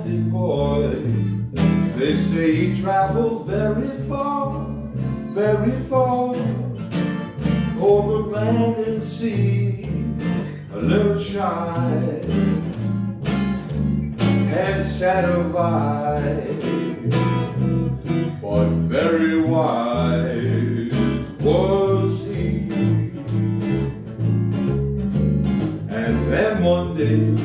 enchanted boy. They say he traveled very far, over land and sea, a little shy and sad of eye, but very wise was he. And then one day,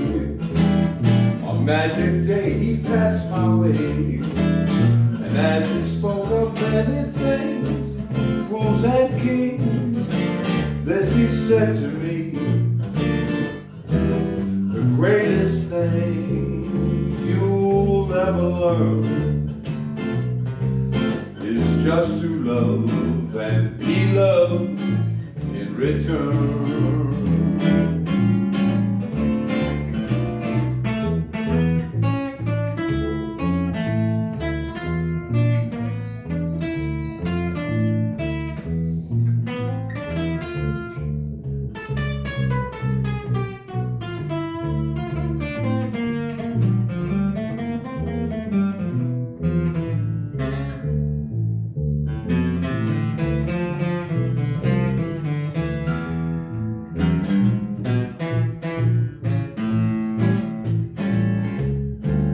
a magic day, he passed my way, and as he spoke of many things, fools and kings, this he said to me: the greatest thing you'll ever learn is just to love and be loved in return.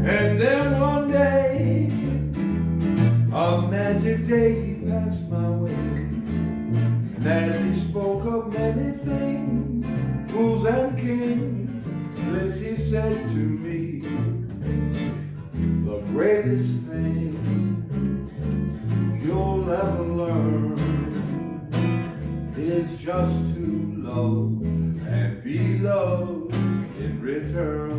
And then one day, a magic day, he passed my way, and as he spoke of many things, fools and kings, this he said to me: the greatest thing you'll ever learn is just to love and be loved in return.